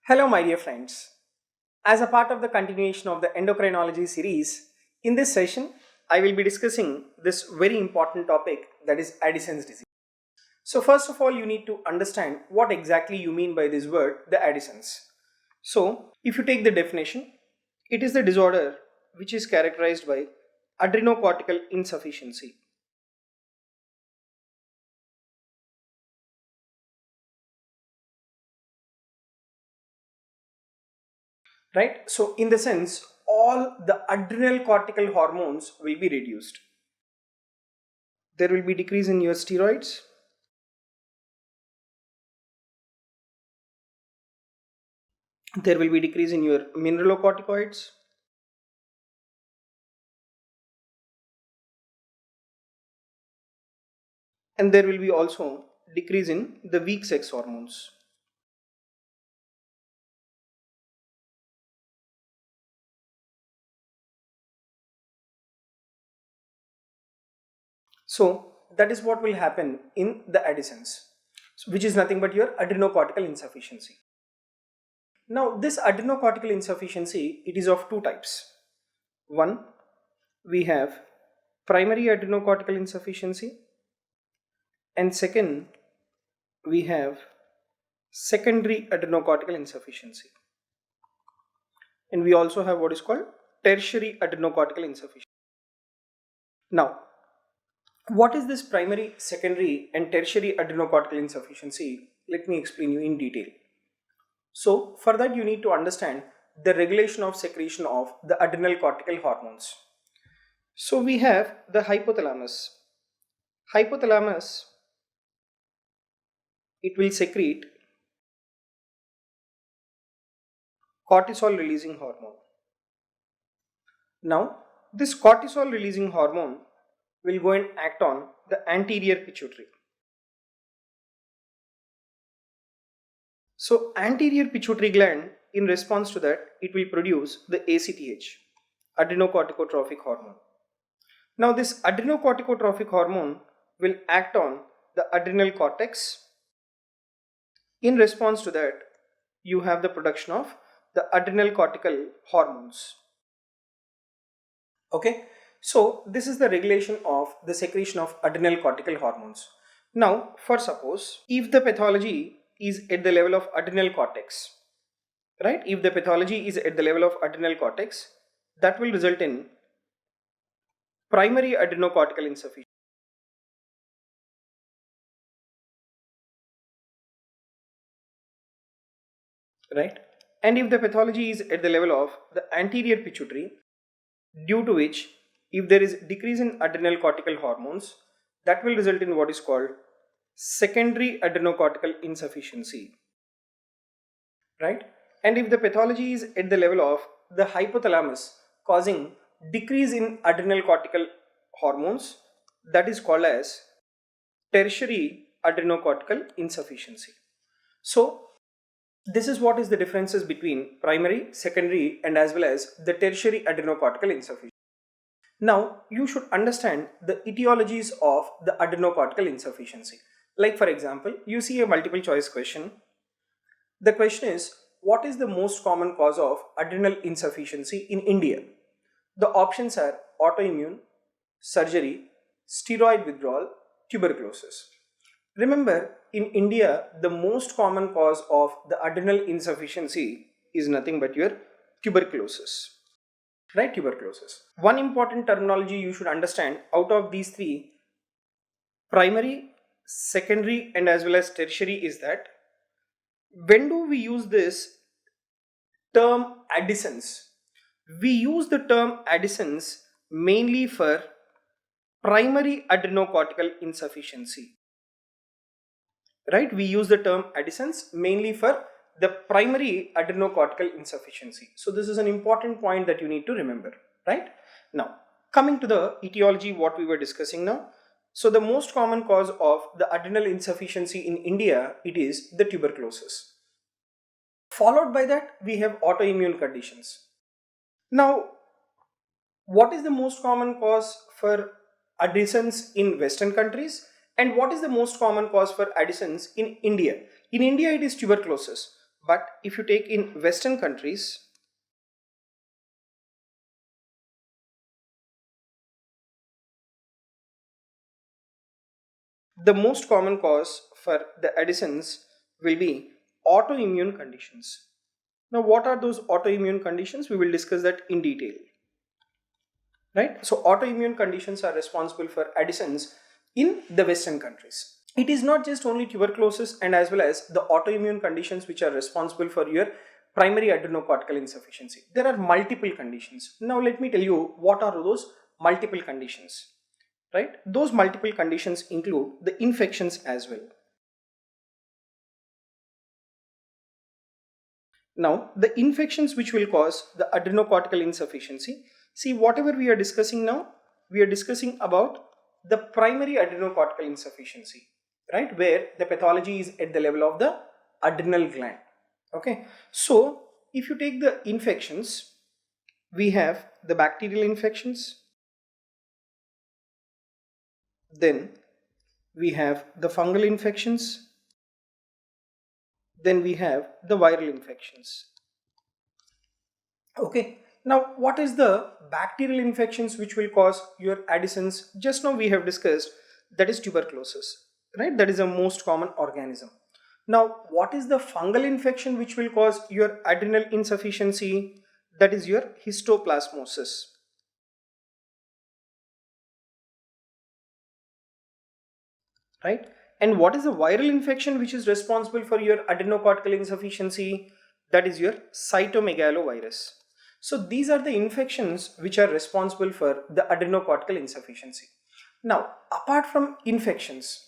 Hello, my dear friends. As a part of the continuation of the endocrinology series, in this session, I will be discussing this very important topic, that is Addison's disease. So, first of all, you need to understand what exactly you mean by this word, the Addison's. So, if you take the definition, it is the disorder which is characterized by adrenocortical insufficiency. Right? So, in the sense, all the adrenal cortical hormones will be reduced. There will be decrease in your steroids. There will be decrease in your mineralocorticoids. And there will be also decrease in the weak sex hormones. So that is what will happen in the Addison's, which is nothing but your adrenocortical insufficiency. Now this adrenocortical insufficiency, it is of two types. One, we have primary adrenocortical insufficiency, and second, we have secondary adrenocortical insufficiency, and we also have what is called tertiary adrenocortical insufficiency. Now, what is this primary, secondary and tertiary adrenocortical insufficiency? Let me explain you in detail. So for that you need to understand the regulation of secretion of the adrenal cortical hormones. So we have the hypothalamus. Hypothalamus, it will secrete cortisol releasing hormone. Now this cortisol releasing hormone will go and act on the anterior pituitary. So anterior pituitary gland, in response to that, it will produce the ACTH, adrenocorticotrophic hormone. Now this adrenocorticotrophic hormone will act on the adrenal cortex. In response to that, you have the production of the adrenal cortical hormones. Okay, so this is the regulation of the secretion of adrenal cortical hormones. Now, for suppose if the pathology is at the level of adrenal cortex, right? If the pathology is at the level of adrenal cortex, that will result in primary adrenocortical insufficiency. Right? And if the pathology is at the level of the anterior pituitary, due to which if there is decrease in adrenal cortical hormones, that will result in what is called secondary adrenocortical insufficiency. Right? And if the pathology is at the level of the hypothalamus causing decrease in adrenal cortical hormones, that is called as tertiary adrenocortical insufficiency. So this is what is the differences between primary, secondary and as well as the tertiary adrenocortical insufficiency. Now you should understand the etiologies of the adrenocortical insufficiency. Like for example, you see a multiple choice question. The question is, what is the most common cause of adrenal insufficiency in India? The options are autoimmune, surgery, steroid withdrawal, tuberculosis. Remember, in India, the most common cause of the adrenal insufficiency is nothing but your tuberculosis. Right? Tuberculosis. One important terminology you should understand out of these three, primary, secondary and as well as tertiary, is that when do we use this term Addison's? We use the term Addison's mainly for primary adrenocortical insufficiency. Right? We use the term Addison's mainly for the primary adrenocortical insufficiency. So this is an important point that you need to remember. Right? Now, coming to the etiology, what we were discussing now. So the most common cause of the adrenal insufficiency in India, it is the tuberculosis. Followed by that, we have autoimmune conditions. Now, what is the most common cause for Addison's in Western countries? And what is the most common cause for Addison's in India? In India, it is tuberculosis. But if you take in Western countries, the most common cause for the Addisons will be autoimmune conditions. Now, what are those autoimmune conditions? We will discuss that in detail. Right? So, autoimmune conditions are responsible for Addisons in the Western countries. It is not just only tuberculosis and as well as the autoimmune conditions which are responsible for your primary adrenocortical insufficiency. There are multiple conditions. Now, let me tell you what are those multiple conditions. Right? Those multiple conditions include the infections as well. Now, the infections which will cause the adrenocortical insufficiency. See, whatever we are discussing now, we are discussing about the primary adrenocortical insufficiency, right? Where the pathology is at the level of the adrenal gland. Okay. So, if you take the infections, we have the bacterial infections. Then we have the fungal infections. Then we have the viral infections. Okay. Now, what is the bacterial infections which will cause your Addisons? Just now we have discussed, that is tuberculosis, right? That is the most common organism. Now, what is the fungal infection which will cause your adrenal insufficiency? That is your histoplasmosis. Right? And what is the viral infection which is responsible for your adrenocortical insufficiency? That is your cytomegalovirus. So these are the infections which are responsible for the adrenocortical insufficiency. Now, apart from infections,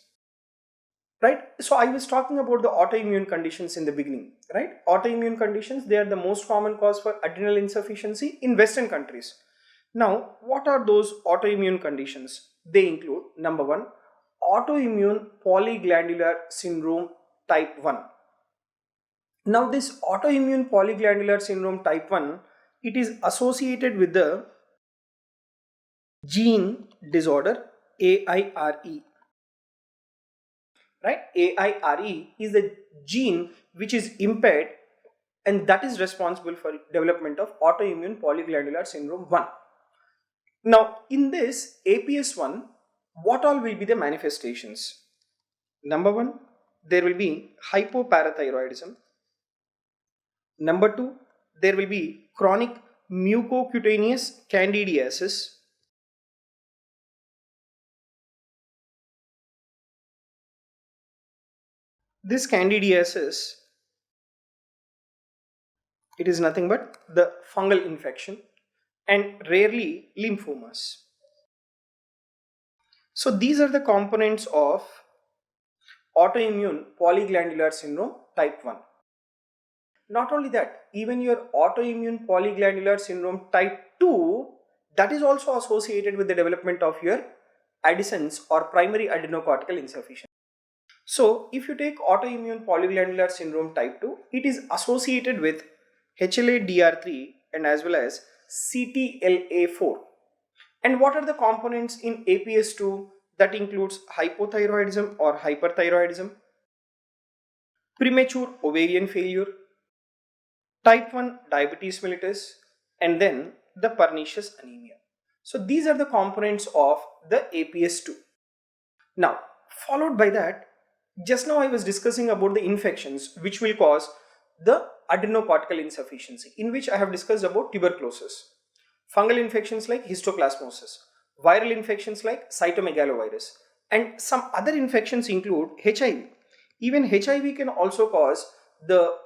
right? So I was talking about the autoimmune conditions in the beginning, right? Autoimmune conditions, they are the most common cause for adrenal insufficiency in Western countries. Now, what are those autoimmune conditions? They include, number one, autoimmune polyglandular syndrome type 1. Now, this autoimmune polyglandular syndrome type 1, it is associated with the gene disorder AIRE. Right? AIRE is the gene which is impaired, and that is responsible for development of autoimmune polyglandular syndrome 1. Now, in this APS1, what all will be the manifestations? Number one, there will be hypoparathyroidism. Number two, there will be chronic mucocutaneous candidiasis. This candidiasis, it is nothing but the fungal infection and rarely lymphomas. So these are the components of autoimmune polyglandular syndrome type 1. Not only that, even your autoimmune polyglandular syndrome type 2, that is also associated with the development of your Addison's or primary adrenocortical insufficiency. So if you take autoimmune polyglandular syndrome type 2, it is associated with HLA-DR3 and as well as CTLA4. And what are the components in APS2? That includes hypothyroidism or hyperthyroidism, premature ovarian failure, type 1 diabetes mellitus, and then the pernicious anemia. So these are the components of the APS2. Now, followed by that, just now I was discussing about the infections which will cause the adrenocortical insufficiency, in which I have discussed about tuberculosis, fungal infections like histoplasmosis, viral infections like cytomegalovirus, and some other infections include HIV. Even HIV can also cause the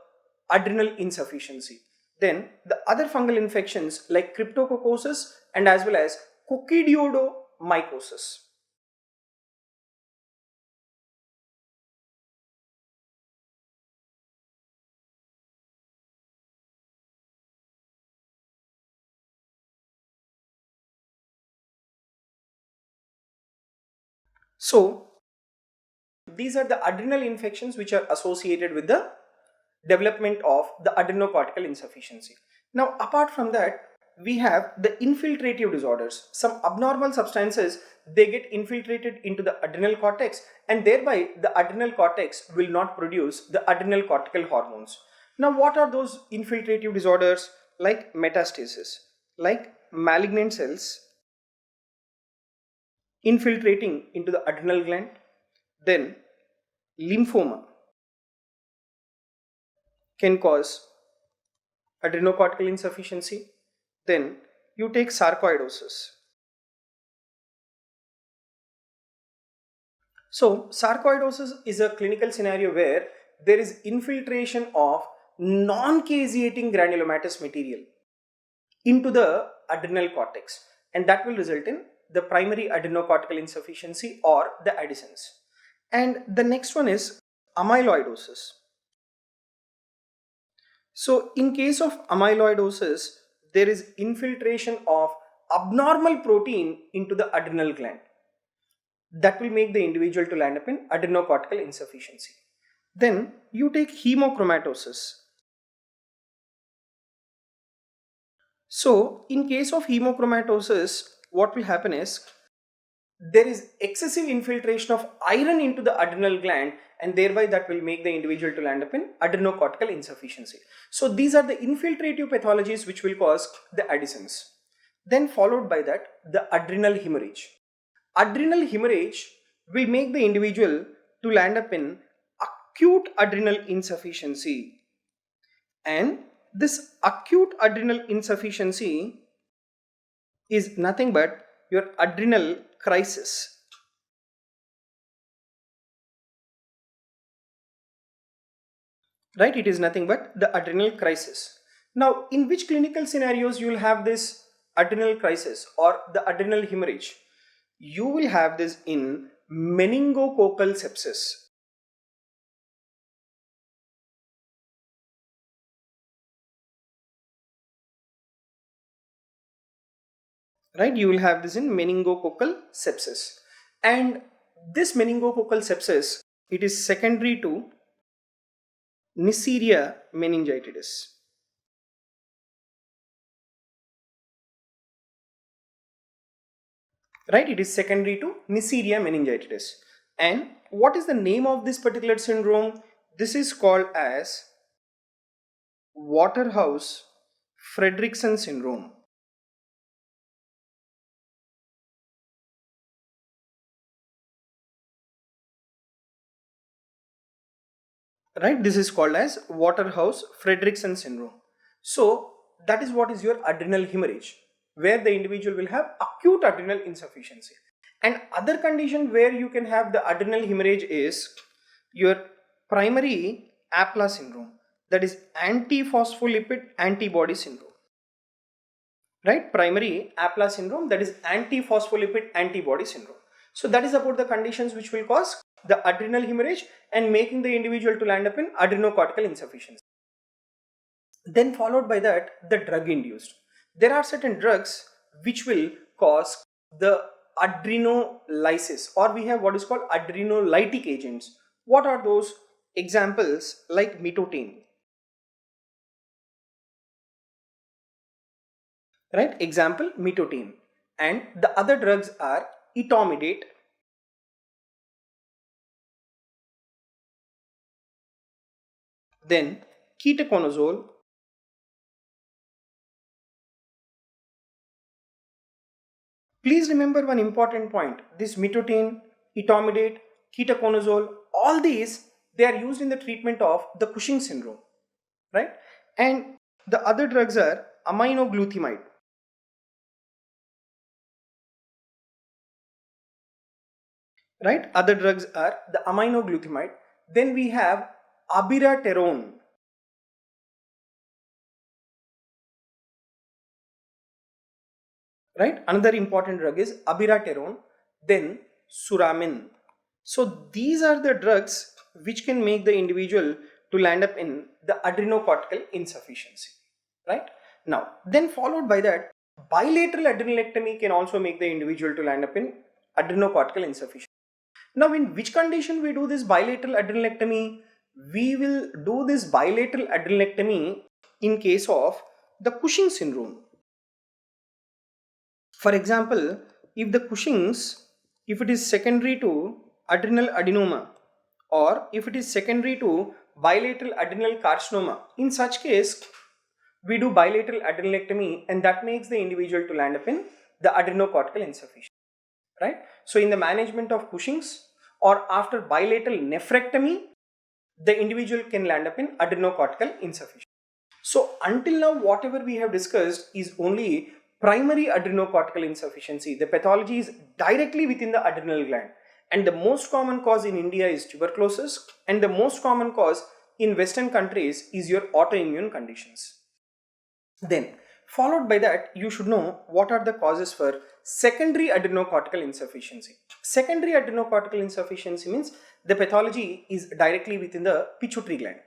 adrenal insufficiency. Then the other fungal infections like cryptococcosis and as well as coccidioidomycosis. So these are the adrenal infections which are associated with the development of the adrenocortical insufficiency. Now, apart from that, we have the infiltrative disorders. Some abnormal substances, they get infiltrated into the adrenal cortex, and thereby the adrenal cortex will not produce the adrenal cortical hormones. Now, what are those infiltrative disorders? Like metastasis, like malignant cells infiltrating into the adrenal gland, then lymphoma can cause adrenocortical insufficiency, then you take sarcoidosis. So, sarcoidosis is a clinical scenario where there is infiltration of non-caseating granulomatous material into the adrenal cortex, and that will result in the primary adrenocortical insufficiency or the Addison's. And the next one is amyloidosis. So, in case of amyloidosis, there is infiltration of abnormal protein into the adrenal gland. That will make the individual to land up in adrenocortical insufficiency. Then you take hemochromatosis. So, in case of hemochromatosis, what will happen is there is excessive infiltration of iron into the adrenal gland, and thereby that will make the individual to land up in adrenocortical insufficiency. So, these are the infiltrative pathologies which will cause the Addison's. Then followed by that, the adrenal hemorrhage. Adrenal hemorrhage will make the individual to land up in acute adrenal insufficiency, and this acute adrenal insufficiency is nothing but your adrenal crisis. Right? It is nothing but the adrenal crisis. Now, in which clinical scenarios you will have this adrenal crisis or the adrenal hemorrhage? You will have this in meningococcal sepsis. Right? You will have this in meningococcal sepsis. And this meningococcal sepsis, it is secondary to Neisseria meningitidis. Right? It is secondary to Neisseria meningitidis. And what is the name of this particular syndrome? This is called as Waterhouse-Friderichsen syndrome. Right? This is called as Waterhouse-Friderichsen syndrome. So that is what is your adrenal hemorrhage, where the individual will have acute adrenal insufficiency. And other condition where you can have the adrenal hemorrhage is your primary APLA syndrome, that is antiphospholipid antibody syndrome. Right? Primary APLA syndrome, that is antiphospholipid antibody syndrome. So that is about the conditions which will cause the adrenal hemorrhage and making the individual to land up in adrenocortical insufficiency. Then followed by that, the drug induced. There are certain drugs which will cause the adrenolysis, or we have what is called adrenolytic agents. What are those? Examples like mitotane. Right? Example, mitotane. And the other drugs are etomidate, then ketoconazole, please remember one important point. This mitotane, etomidate, ketoconazole, all these, they are used in the treatment of the Cushing syndrome, right? And the other drugs are aminoglutamide, right? Other drugs are the aminoglutamide. Then we have abiraterone. Right? Another important drug is abiraterone, then suramin. So these are the drugs which can make the individual to land up in the adrenocortical insufficiency. Right? Now, then followed by that, bilateral adrenalectomy can also make the individual to land up in adrenocortical insufficiency. Now, in which condition we do this bilateral adrenalectomy? We will do this bilateral adrenalectomy in case of the Cushing syndrome. For example, if the Cushing's, if it is secondary to adrenal adenoma, or if it is secondary to bilateral adrenal carcinoma. In such case, we do bilateral adrenalectomy, and that makes the individual to land up in the adrenocortical insufficiency, right? So in the management of Cushing's or after bilateral nephrectomy, the individual can land up in adrenocortical insufficiency. So until now, whatever we have discussed is only primary adrenocortical insufficiency. The pathology is directly within the adrenal gland, and the most common cause in India is tuberculosis, and the most common cause in Western countries is your autoimmune conditions. Then followed by that, you should know what are the causes for secondary adrenocortical insufficiency. Secondary adrenocortical insufficiency means the pathology is directly within the pituitary gland.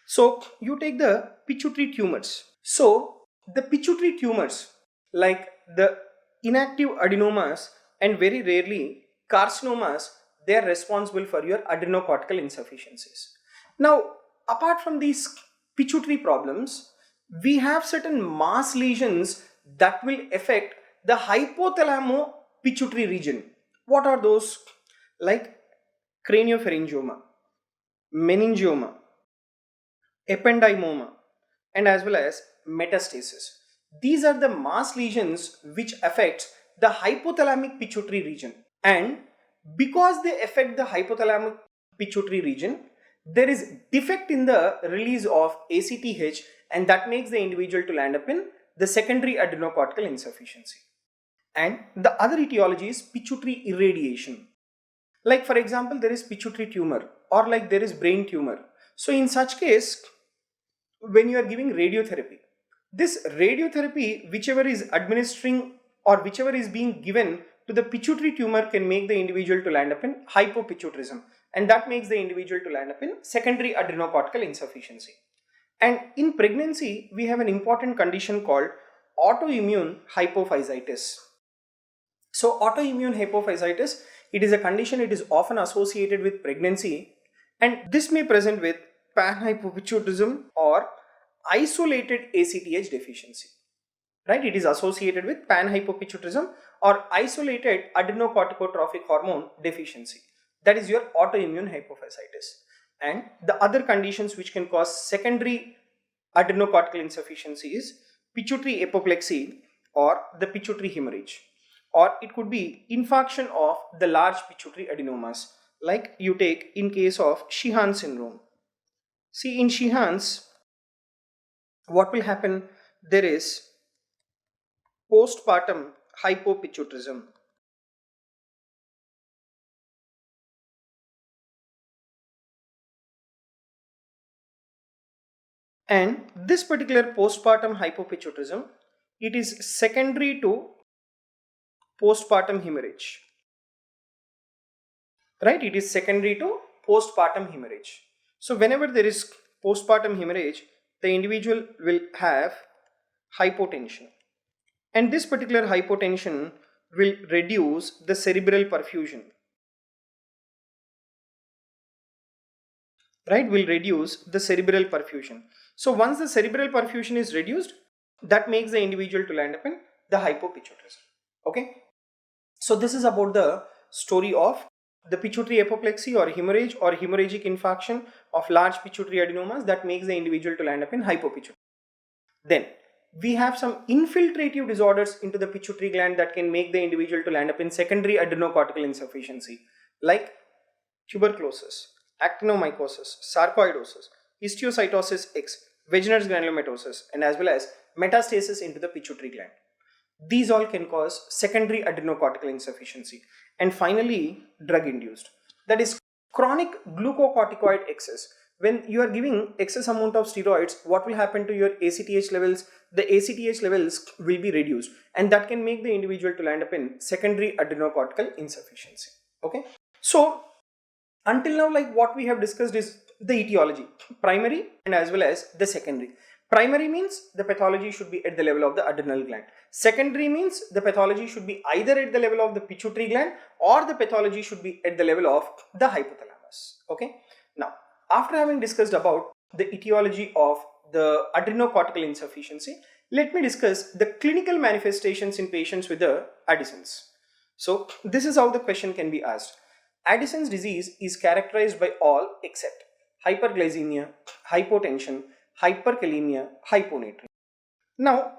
So you take the pituitary tumors. So the pituitary tumors like the inactive adenomas and very rarely carcinomas, they are responsible for your adrenocortical insufficiencies. Now apart from these pituitary problems, we have certain mass lesions that will affect the hypothalamo-pituitary region. What are those? Like craniopharyngioma, meningioma, ependymoma, and as well as metastasis. These are the mass lesions which affect the hypothalamic pituitary region, and because they affect the hypothalamic pituitary region, there is defect in the release of ACTH, and that makes the individual to land up in the secondary adrenocortical insufficiency. And the other etiology is pituitary irradiation. Like for example, there is pituitary tumor or like there is brain tumor. So in such case, when you are giving radiotherapy, this radiotherapy whichever is administering or whichever is being given to the pituitary tumor can make the individual to land up in hypopituitarism, and that makes the individual to land up in secondary adrenocortical insufficiency. And in pregnancy, we have an important condition called autoimmune hypophysitis. So autoimmune hypophysitis, it is a condition, it is often associated with pregnancy, and this may present with panhypopituitarism or isolated ACTH deficiency, right? It is associated with panhypopituitarism or isolated adrenocorticotrophic hormone deficiency. That is your autoimmune hypophysitis. And the other conditions which can cause secondary adrenocortical insufficiency is pituitary apoplexy or the pituitary hemorrhage, or it could be infarction of the large pituitary adenomas, like you take in case of Sheehan syndrome. See, in Sheehan's, what will happen? There is postpartum hypopituitarism. And this particular postpartum hypopituitarism, it is secondary to postpartum hemorrhage, right? It is secondary to postpartum hemorrhage. So whenever there is postpartum hemorrhage, the individual will have hypotension, and this particular hypotension will reduce the cerebral perfusion, right? Will reduce the cerebral perfusion. So once the cerebral perfusion is reduced, that makes the individual to land up in the hypopituitarism. Okay, so this is about the story of the pituitary apoplexy or hemorrhage or hemorrhagic infarction of large pituitary adenomas that makes the individual to land up in hypopituitarism. Then we have some infiltrative disorders into the pituitary gland that can make the individual to land up in secondary adrenocortical insufficiency, like tuberculosis, actinomycosis, sarcoidosis, histiocytosis X, Wegener's granulomatosis, and as well as metastasis into the pituitary gland. These all can cause secondary adrenocortical insufficiency. And finally, drug induced, that is chronic glucocorticoid excess. When you are giving excess amount of steroids, what will happen to your ACTH levels? The ACTH levels will be reduced, and that can make the individual to land up in secondary adrenocortical insufficiency. Okay, so until now, like what we have discussed is the etiology, primary and as well as the secondary. Primary means the pathology should be at the level of the adrenal gland. Secondary means the pathology should be either at the level of the pituitary gland or the pathology should be at the level of the hypothalamus. Okay. Now, after having discussed about the etiology of the adrenocortical insufficiency, let me discuss the clinical manifestations in patients with the Addison's. So, this is how the question can be asked. Addison's disease is characterized by all except hyperglycemia, hypotension, hyperkalemia, hyponatremia. Now,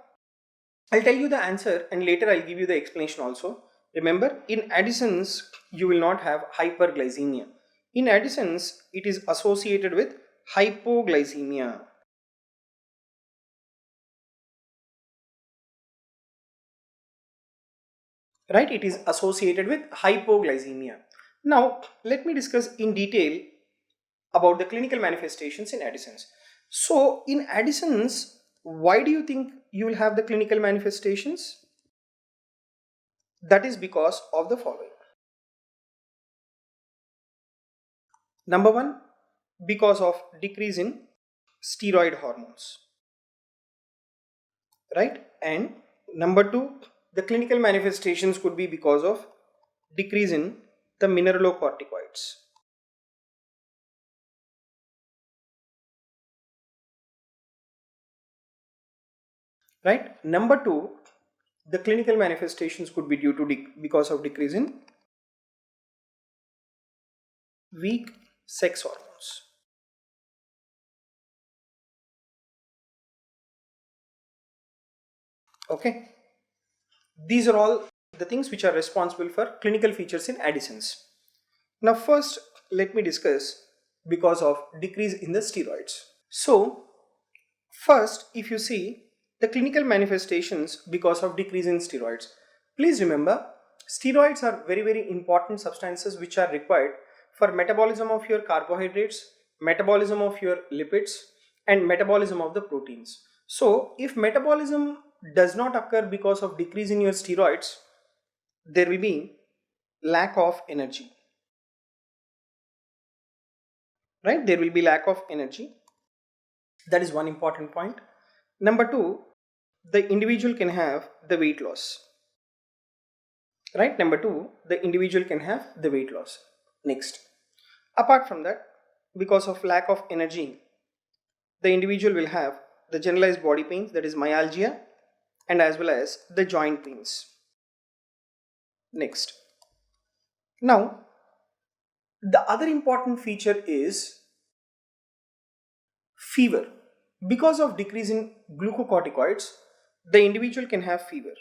I'll tell you the answer and later I'll give you the explanation also. Remember, in Addison's, you will not have hyperglycemia. In Addison's, it is associated with hypoglycemia. Right? It is associated with hypoglycemia. Now, let me discuss in detail about the clinical manifestations in Addison's. So, in Addison's, why do you think you will have the clinical manifestations? That is because of the following. Number one, because of decrease in steroid hormones. Right? And number two, the clinical manifestations could be because of decrease in the mineralocorticoids. Right? Number two, the clinical manifestations could be due to because of decrease in weak sex hormones. Okay. These are all the things which are responsible for clinical features in Addison's. Now first, let me discuss because of decrease in the steroids. So first, if you see the clinical manifestations because of decrease in steroids, please remember steroids are very important substances which are required for metabolism of your carbohydrates, metabolism of your lipids, and metabolism of the proteins. So if metabolism does not occur because of decrease in your steroids, there will be lack of energy. Right? There will be lack of energy. That is one important point. Number two, the individual can have the weight loss. Right? Number two, the individual can have the weight loss. Next, apart from that, because of lack of energy, the individual will have the generalized body pains, that is myalgia, and as well as the joint pains. Next, now the other important feature is fever. Because of decrease in glucocorticoids, the individual can have fever.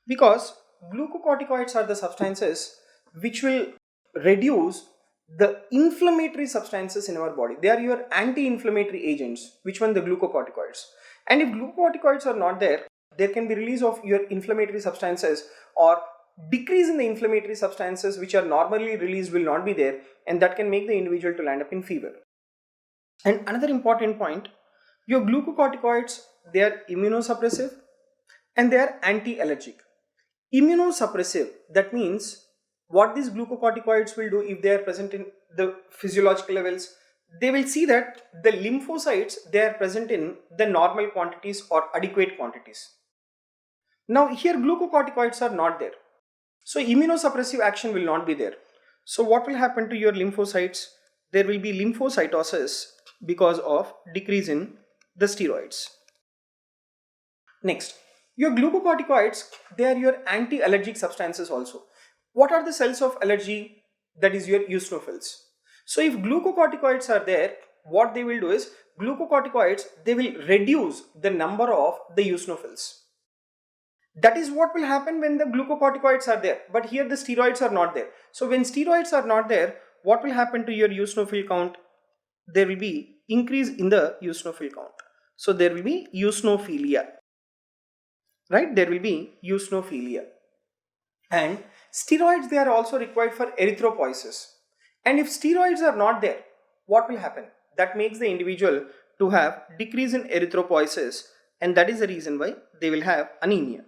Because glucocorticoids are the substances which will reduce the inflammatory substances in our body. They are your anti-inflammatory agents. Which one? The glucocorticoids. And if glucocorticoids are not there, there can be release of your inflammatory substances, or decrease in the inflammatory substances which are normally released will not be there, and that can make the individual to land up in fever. And another important point, your glucocorticoids, they are immunosuppressive and they are anti-allergic. Immunosuppressive, that means what these glucocorticoids will do if they are present in the physiological levels, they will see that the lymphocytes, they are present in the normal quantities or adequate quantities. Now here glucocorticoids are not there, so immunosuppressive action will not be there. So what will happen to your lymphocytes? There will be lymphocytosis because of decrease in the steroids. Next, your glucocorticoids, they are your anti-allergic substances also. What are the cells of allergy? That is your eosinophils. So if glucocorticoids are there, what they will do is, glucocorticoids, they will reduce the number of the eosinophils. That is what will happen when the glucocorticoids are there, but here the steroids are not there. So when steroids are not there, what will happen to your eosinophil count? There will be increase in the eosinophil count. So there will be eosinophilia. Right? There will be eosinophilia. And steroids, they are also required for erythropoiesis. And if steroids are not there, what will happen? That makes the individual to have decrease in erythropoiesis, and that is the reason why they will have anemia.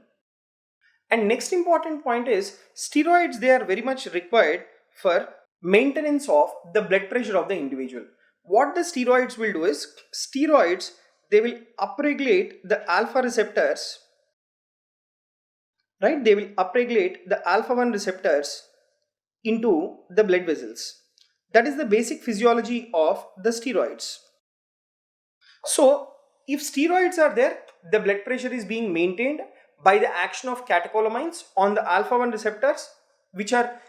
And next important point is, steroids, they are very much required for maintenance of the blood pressure of the individual. What the steroids will do is, steroids, they will upregulate the alpha receptors. Right? They will upregulate the alpha-1 receptors into the blood vessels. That is the basic physiology of the steroids. So if steroids are there, the blood pressure is being maintained by the action of catecholamines on the alpha-1 receptors which are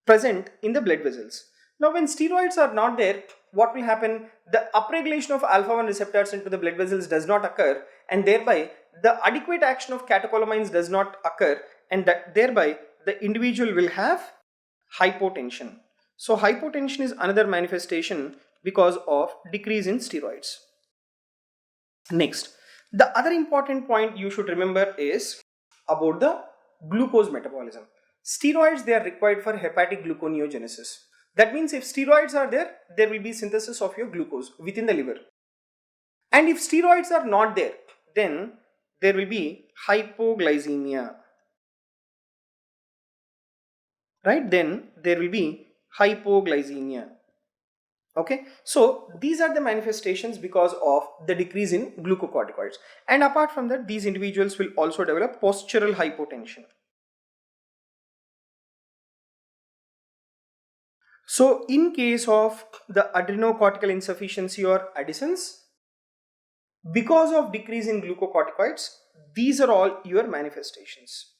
present in the blood vessels. Now when steroids are not there, what will happen? The upregulation of alpha-1 receptors into the blood vessels does not occur, and thereby the adequate action of catecholamines does not occur, and that thereby the individual will have hypotension. So hypotension is another manifestation because of decrease in steroids. Next, the other important point you should remember is about the glucose metabolism. Steroids, they are required for hepatic gluconeogenesis. That means if steroids are there, there will be synthesis of your glucose within the liver. And if steroids are not there, then there will be hypoglycemia. Right? Then there will be hypoglycemia. Okay, so these are the manifestations because of the decrease in glucocorticoids. And apart from that, these individuals will also develop postural hypotension. So in case of the adrenocortical insufficiency or Addison's, because of decrease in glucocorticoids, these are all your manifestations.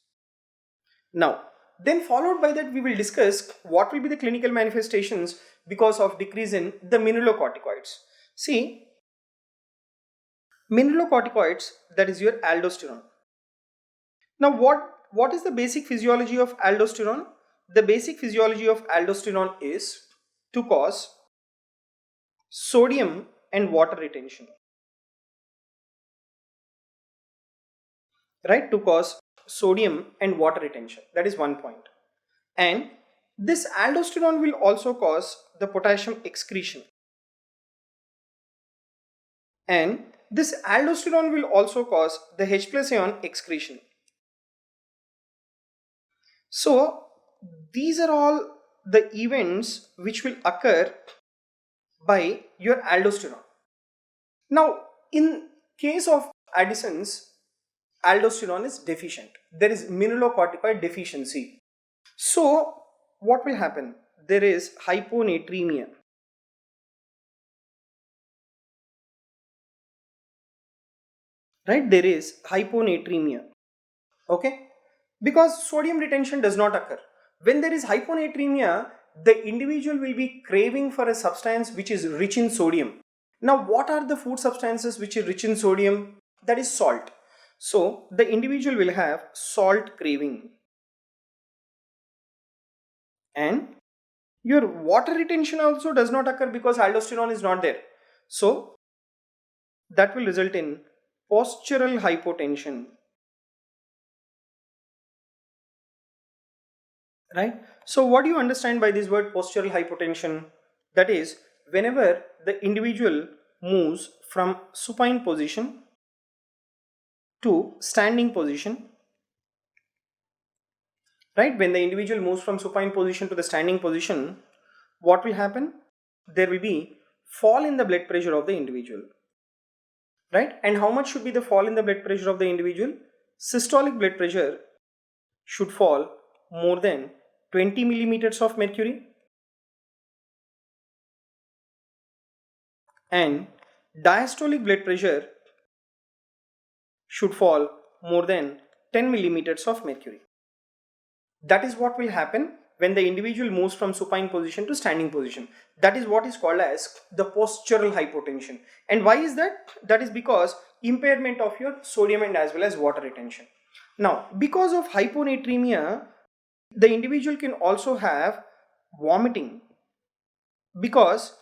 Now, then followed by that, we will discuss what will be the clinical manifestations because of decrease in the mineralocorticoids. See, mineralocorticoids, that is your aldosterone. Now, what is the basic physiology of aldosterone? The basic physiology of aldosterone is to cause sodium and water retention. Right? To cause sodium and water retention. That is one point. And this aldosterone will also cause the potassium excretion. And this aldosterone will also cause the H plus ion excretion. So these are all the events which will occur by your aldosterone. Now in case of Addison's, aldosterone is deficient. There is mineralocorticoid deficiency. So what will happen? There is hyponatremia. Right? There is hyponatremia. Okay? Because sodium retention does not occur. When there is hyponatremia, the individual will be craving for a substance which is rich in sodium. Now what are the food substances which are rich in sodium? That is salt. So the individual will have salt craving. And your water retention also does not occur because aldosterone is not there. So that will result in postural hypotension. Right? So what do you understand by this word postural hypotension? That is, whenever the individual moves from supine position to standing position, right? When the individual moves from supine position to the standing position, what will happen? There will be fall in the blood pressure of the individual. Right? And how much should be the fall in the blood pressure of the individual? Systolic blood pressure should fall more than 20 millimeters of mercury, and diastolic blood pressure should fall more than 10 millimeters of mercury. That is what will happen when the individual moves from supine position to standing position. That is what is called as the postural hypotension. And why is that? That is because impairment of your sodium and as well as water retention. Now, because of hyponatremia, the individual can also have vomiting, because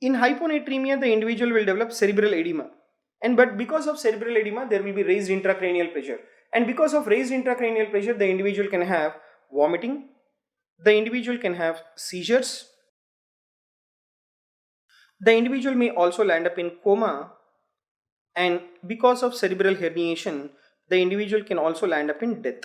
in hyponatremia the individual will develop cerebral edema, and but because of cerebral edema there will be raised intracranial pressure, and because of raised intracranial pressure the individual can have vomiting, the individual can have seizures, the individual may also land up in coma, and because of cerebral herniation the individual can also land up in death.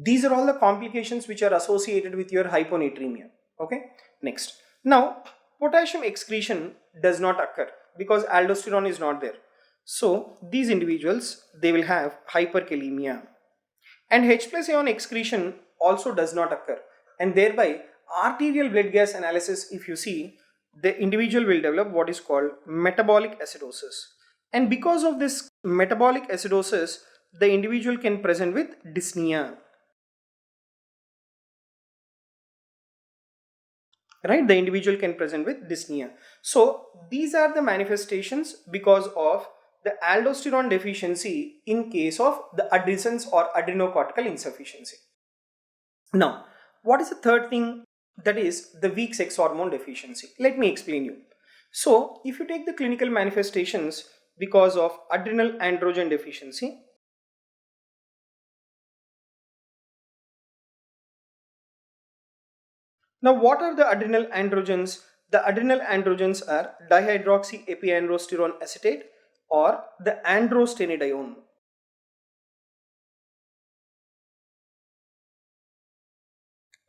These are all the complications which are associated with your hyponatremia. Okay, next. Now, potassium excretion does not occur because aldosterone is not there. So, these individuals, they will have hyperkalemia. And H plus ion excretion also does not occur. And thereby, arterial blood gas analysis, if you see, the individual will develop what is called metabolic acidosis. And because of this metabolic acidosis, the individual can present with dyspnea. right? The individual can present with dyspnea. So these are the manifestations because of the aldosterone deficiency in case of the Addison's or adrenocortical insufficiency. Now, what is the third thing? That is the weak sex hormone deficiency. Let me explain you. So if you take the clinical manifestations because of adrenal androgen deficiency, now what are the adrenal androgens? The adrenal androgens are dihydroxyepiandrosterone acetate or the androstenedione,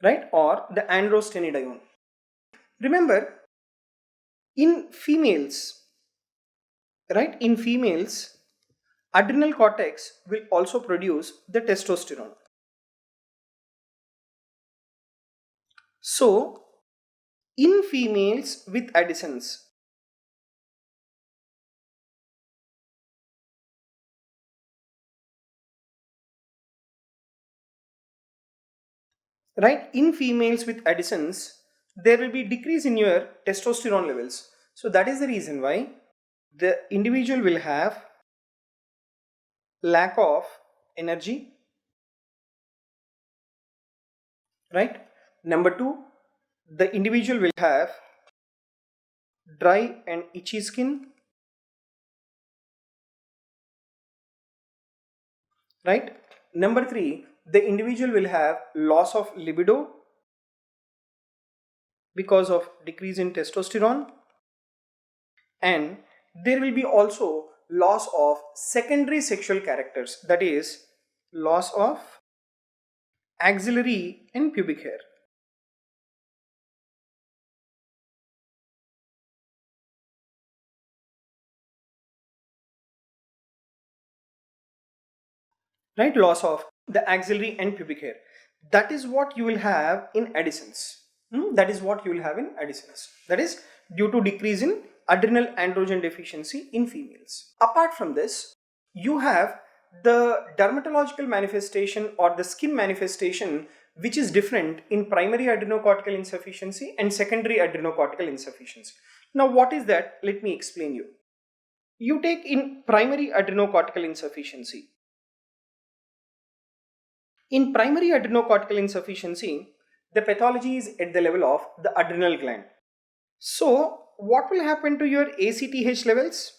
right? Or the androstenedione. Remember, in females, right? In females, adrenal cortex will also produce the testosterone. So, in females with Addison's, right? In females with Addison's, there will be decrease in your testosterone levels. So that is the reason why the individual will have lack of energy, right? Number two, the individual will have dry and itchy skin, right? Number three, the individual will have loss of libido because of decrease in testosterone, and there will be also loss of secondary sexual characters, that is loss of axillary and pubic hair. Right, loss of the axillary and pubic hair. That is what you will have in Addison's. That is what you will have in Addison's. That is due to decrease in adrenal androgen deficiency in females. Apart from this, you have the dermatological manifestation or the skin manifestation which is different in primary adrenocortical insufficiency and secondary adrenocortical insufficiency. Now what is that? Let me explain you. You take in primary adrenocortical insufficiency. In primary adrenocortical insufficiency, the pathology is at the level of the adrenal gland. So what will happen to your ACTH levels?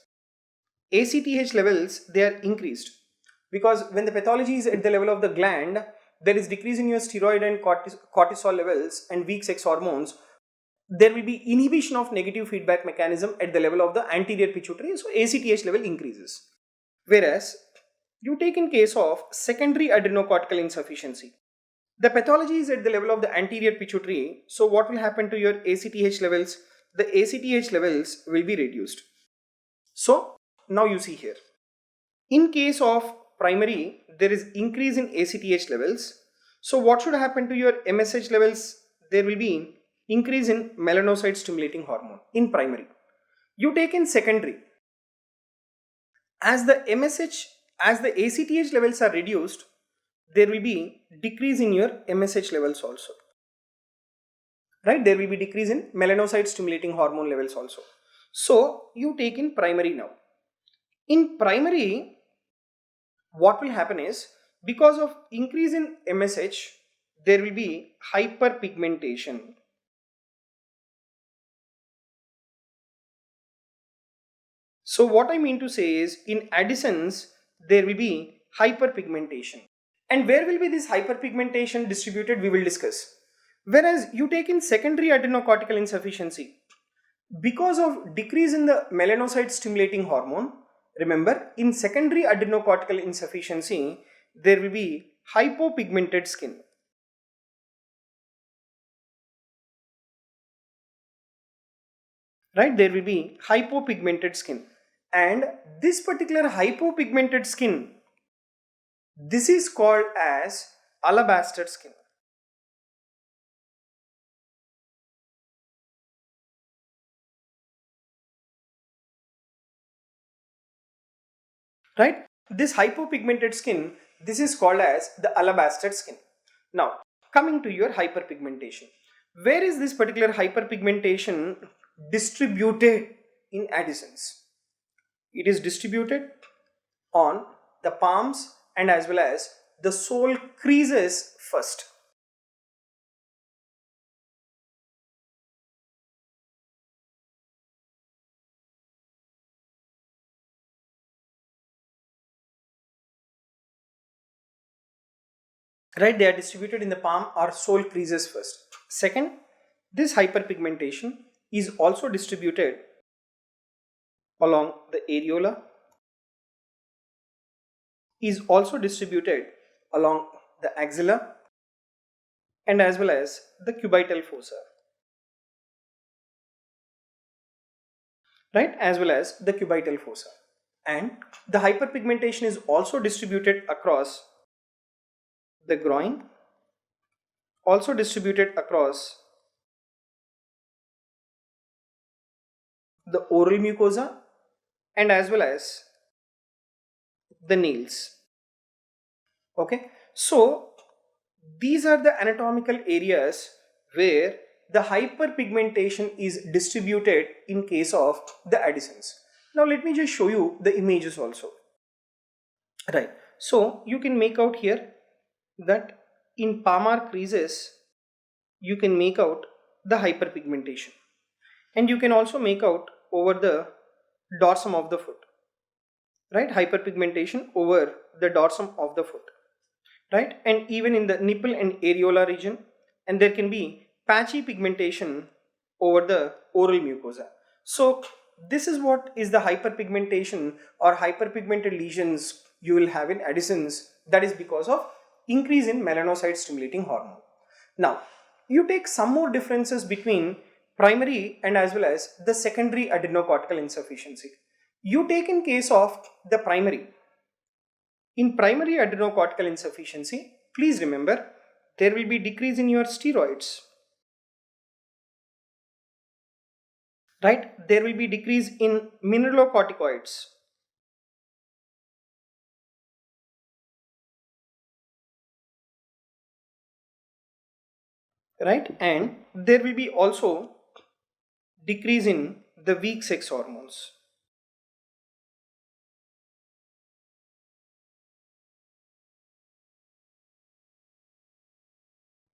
ACTH levels, they are increased because when the pathology is at the level of the gland, there is decrease in your steroid and cortisol levels and weak sex hormones. There will be inhibition of negative feedback mechanism at the level of the anterior pituitary, so ACTH level increases. Whereas you take in case of secondary adrenocortical insufficiency, the pathology is at the level of the anterior pituitary, so what will happen to your ACTH levels? The ACTH levels will be reduced. So now you see here, in case of primary, there is increase in ACTH levels. So what should happen to your MSH levels? There will be increase in melanocyte-stimulating hormone in primary. You take in secondary, as the ACTH levels are reduced, there will be decrease in your MSH levels also, right? There will be decrease in melanocyte-stimulating hormone levels also. So you take in primary now. In primary, what will happen is, because of increase in MSH, there will be hyperpigmentation. So what I mean to say is, in Addison's, there will be hyperpigmentation. And where will be this hyperpigmentation distributed, we will discuss. Whereas you take in secondary adrenocortical insufficiency, because of decrease in the melanocyte stimulating hormone, remember in secondary adrenocortical insufficiency, there will be hypopigmented skin. Right, there will be hypopigmented skin. And this particular hypopigmented skin, this is called as alabaster skin. Right, this hypopigmented skin, this is called as the alabaster skin. Now coming to your hyperpigmentation, Where is this particular hyperpigmentation distributed in Addison's? It is distributed on the palms and as well as the sole creases first. Right, they are distributed in the palm or sole creases first. Second, this hyperpigmentation is also distributed along the areola, is also distributed along the axilla and as well as the cubital fossa. Right, as well as the cubital fossa. And the hyperpigmentation is also distributed across the groin, also distributed across the oral mucosa and as well as the nails. Okay, so these are the anatomical areas where the hyperpigmentation is distributed in case of the Addison's. Now let me just show you the images also. Right, so you can make out here that in palmar creases you can make out the hyperpigmentation, and you can also make out over the dorsum of the foot. Right, hyperpigmentation over the dorsum of the foot. Right, and even in the nipple and areola region, and there can be patchy pigmentation over the oral mucosa. So this is what is the hyperpigmentation or hyperpigmented lesions you will have in Addison's. That is because of increase in melanocyte-stimulating hormone. Now you take some more differences between primary and as well as the secondary adrenocortical insufficiency. You take in case of the primary. In primary adrenocortical insufficiency, please remember there will be decrease in your steroids. Right? There will be decrease in mineralocorticoids. Right? And there will be also decrease in the weak sex hormones.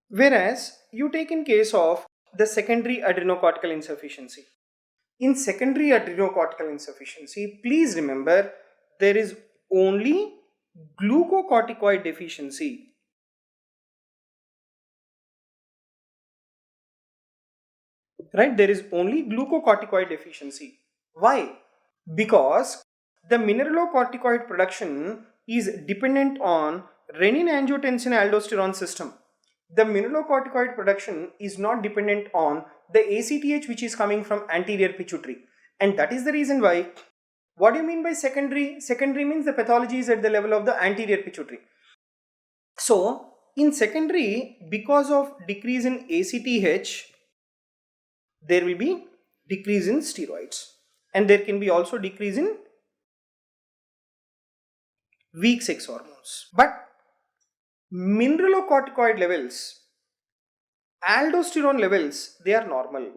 Whereas you take in case of the secondary adrenocortical insufficiency. In secondary adrenocortical insufficiency, please remember there is only glucocorticoid deficiency. Right, there is only glucocorticoid deficiency. Why? Because the mineralocorticoid production is dependent on renin-angiotensin-aldosterone system. The mineralocorticoid production is not dependent on the ACTH which is coming from anterior pituitary, and that is the reason why. What do you mean by secondary? Secondary means the pathology is at the level of the anterior pituitary. So in secondary, because of decrease in ACTH, there will be decrease in steroids, and there can be also decrease in weak sex hormones. But mineralocorticoid levels, aldosterone levels, they are normal.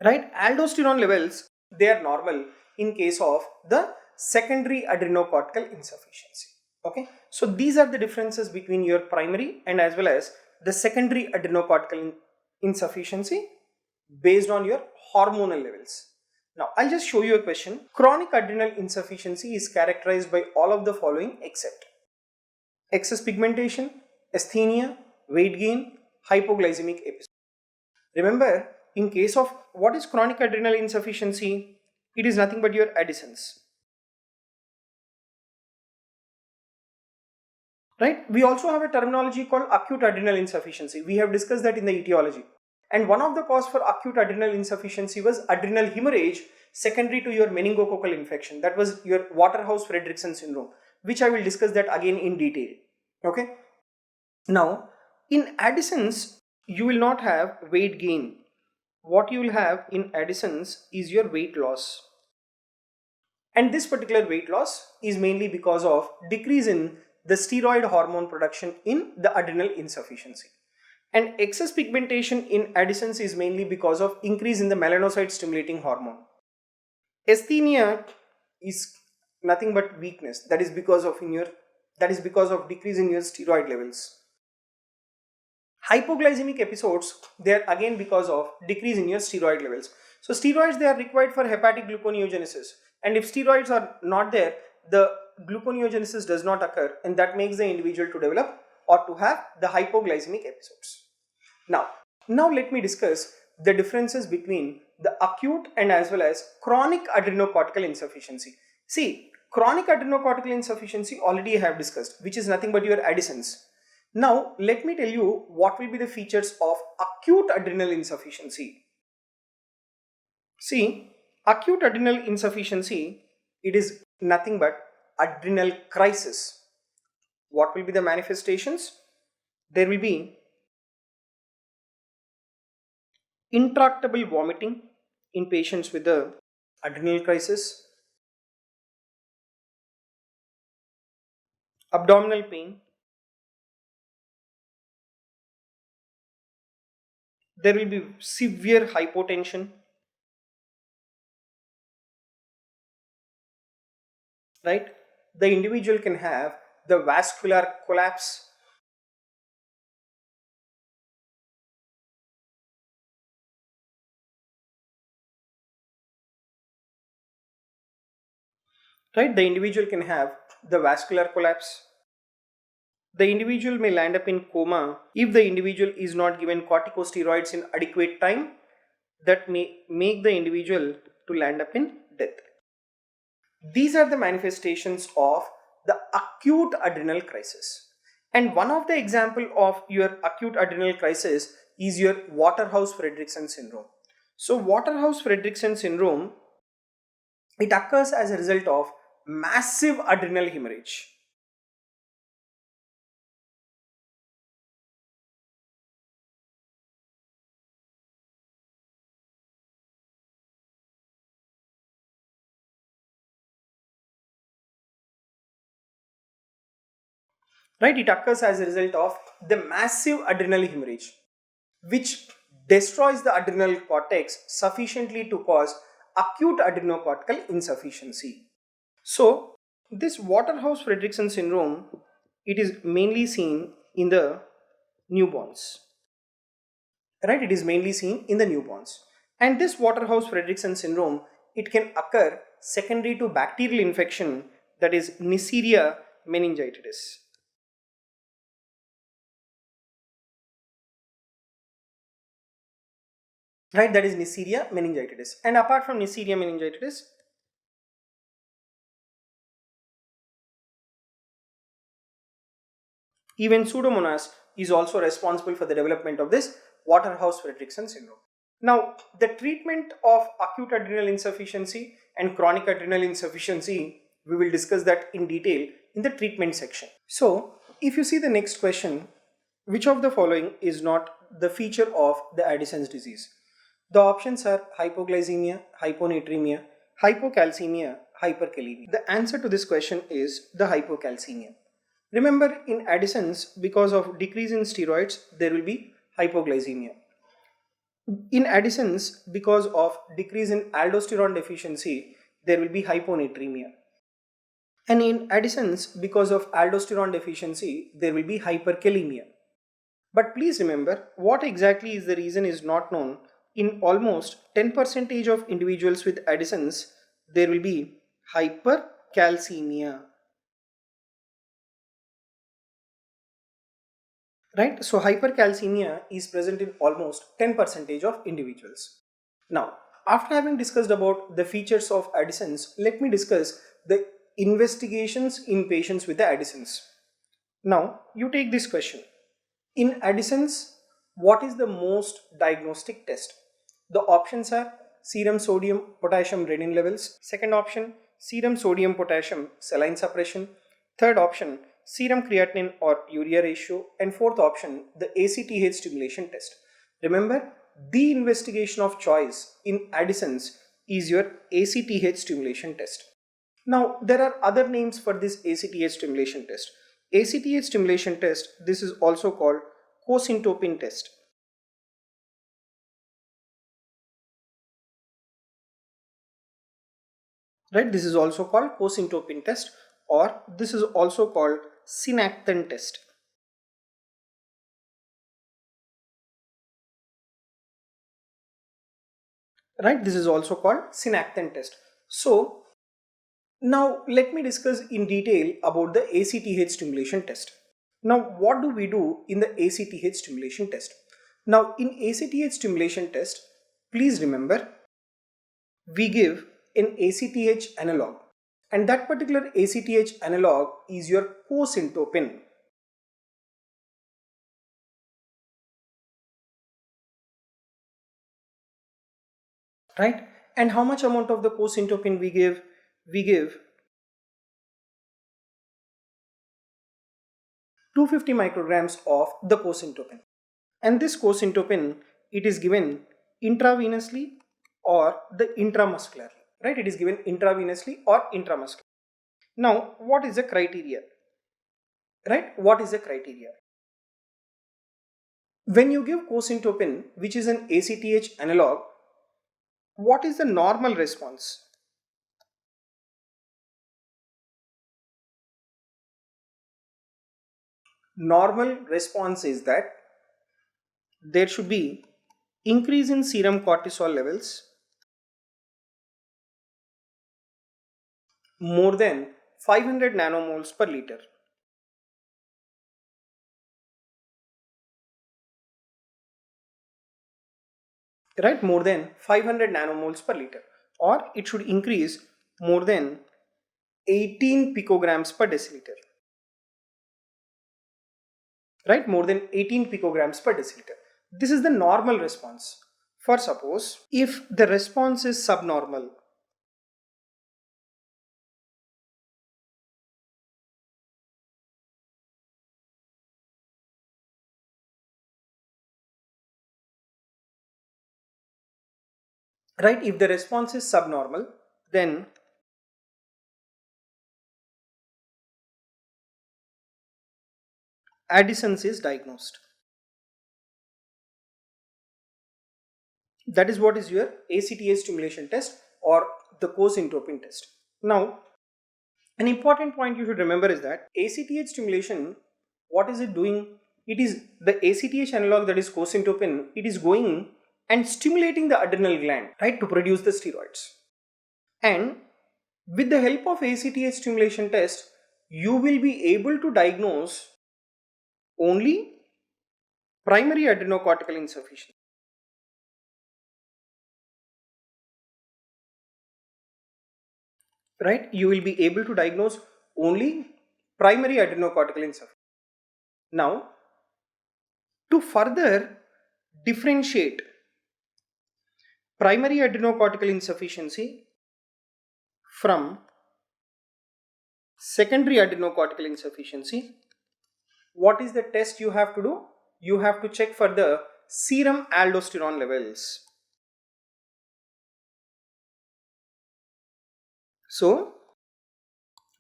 Right, aldosterone levels, they are normal in case of the secondary adrenocortical insufficiency. Okay, so these are the differences between your primary and as well as the secondary adrenocortical insufficiency based on your hormonal levels. Now I'll just show you a question. Chronic adrenal insufficiency is characterized by all of the following except excess pigmentation, asthenia, weight gain, hypoglycemic episode. Remember, in case of what is chronic adrenal insufficiency, it is nothing but your Addison's. Right? We also have a terminology called acute adrenal insufficiency. We have discussed that in the etiology. And one of the cause for acute adrenal insufficiency was adrenal hemorrhage secondary to your meningococcal infection. That was your Waterhouse-Friderichsen syndrome, which I will discuss that again in detail. Okay. Now, in Addison's, you will not have weight gain. What you will have in Addison's is your weight loss. And this particular weight loss is mainly because of decrease in the steroid hormone production in the adrenal insufficiency. And excess pigmentation in Addison's is mainly because of increase in the melanocyte-stimulating hormone. Asthenia is nothing but weakness. That is because of decrease in your steroid levels. Hypoglycemic episodes, they are again because of decrease in your steroid levels. So steroids, they are required for hepatic gluconeogenesis, and if steroids are not there, the gluconeogenesis does not occur, and that makes the individual to develop or to have the hypoglycemic episodes. Now let me discuss the differences between the acute and as well as chronic adrenocortical insufficiency. See, chronic adrenocortical insufficiency already I have discussed, which is nothing but your Addison's. Now let me tell you what will be the features of acute adrenal insufficiency. See, acute adrenal insufficiency, it is nothing but adrenal crisis. What will be the manifestations? There will be intractable vomiting in patients with the adrenal crisis, abdominal pain, there will be severe hypotension, right? The individual can have the vascular collapse, right? The individual can have the vascular collapse. The individual may land up in coma if the individual is not given corticosteroids in adequate time. That may make the individual to land up in death. These are the manifestations of the acute adrenal crisis. And one of the example of your acute adrenal crisis is your Waterhouse-Friderichsen syndrome. So Waterhouse-Friderichsen syndrome, it occurs as a result of massive adrenal hemorrhage. Right, it occurs as a result of the massive adrenal hemorrhage, which destroys the adrenal cortex sufficiently to cause acute adrenocortical insufficiency. So, this Waterhouse-Friderichsen syndrome, it is mainly seen in the newborns. Right, it is mainly seen in the newborns. And this Waterhouse-Friderichsen syndrome, it can occur secondary to bacterial infection, that is Neisseria meningitis. Right, that is Neisseria meningitis. And apart from Neisseria meningitis, even Pseudomonas is also responsible for the development of this Waterhouse-Friderichsen syndrome. Now, the treatment of acute adrenal insufficiency and chronic adrenal insufficiency, we will discuss that in detail in the treatment section. So, if you see the next question, which of the following is not the feature of the Addison's disease? The options are hypoglycemia, hyponatremia, hypocalcemia, hyperkalemia. The answer to this question is the hypocalcemia. Remember, in Addison's, because of decrease in steroids, there will be hypoglycemia. In Addison's, because of decrease in aldosterone deficiency, there will be hyponatremia. And in Addison's, because of aldosterone deficiency, there will be hyperkalemia. But please remember, what exactly is the reason is not known. In almost 10% of individuals with Addison's, there will be hypercalcemia. Right? So hypercalcemia is present in almost 10% of individuals. Now, after having discussed about the features of Addison's, let me discuss the investigations in patients with the Addison's. Now, you take this question. In Addison's, what is the most diagnostic test? The options are serum sodium potassium renin levels. Second option, serum sodium potassium saline suppression. Third option, serum creatinine or urea ratio. And fourth option, the ACTH stimulation test. Remember, the investigation of choice in Addison's is your ACTH stimulation test. Now, there are other names for this ACTH stimulation test. ACTH stimulation test, this is also called cosyntopin test. Right, this is also called cosyntopin test, or this is also called synactin test. Right, this is also called synactin test. So now let me discuss in detail about the ACTH stimulation test. Now what do we do in the ACTH stimulation test? Now in ACTH stimulation test, please remember, we give an ACTH analog, and that particular ACTH analog is your cosyntopin. Right, and how much amount of the cosyntopin we give? We give 250 micrograms of the cosyntopin, and this cosyntopin, it is given intravenously or the intramuscularly. Right, it is given intravenously or intramuscularly. Now what is the criteria? Right, what is the criteria? When you give cosyntopin, which is an ACTH analog, what is the normal response? Normal response is that there should be increase in serum cortisol levels more than 500 nanomoles per liter. Right, more than 500 nanomoles per liter, or it should increase more than 18 picograms per deciliter. Right, more than 18 picograms per deciliter. This is the normal response. For suppose if the response is subnormal, right, if the response is subnormal, then Addison's is diagnosed. That is what is your ACTH stimulation test or the cosyntopin test. Now, an important point you should remember is that ACTH stimulation, what is it doing? It is the ACTH analog, that is cosyntopin, it is going and stimulating the adrenal gland, right, to produce the steroids. And with the help of ACTH stimulation test, you will be able to diagnose only primary adrenocortical insufficiency. Right, you will be able to diagnose only primary adrenocortical insufficiency. Now, to further differentiate primary adrenocortical insufficiency from secondary adrenocortical insufficiency, what is the test you have to do? You have to check for the serum aldosterone levels. So,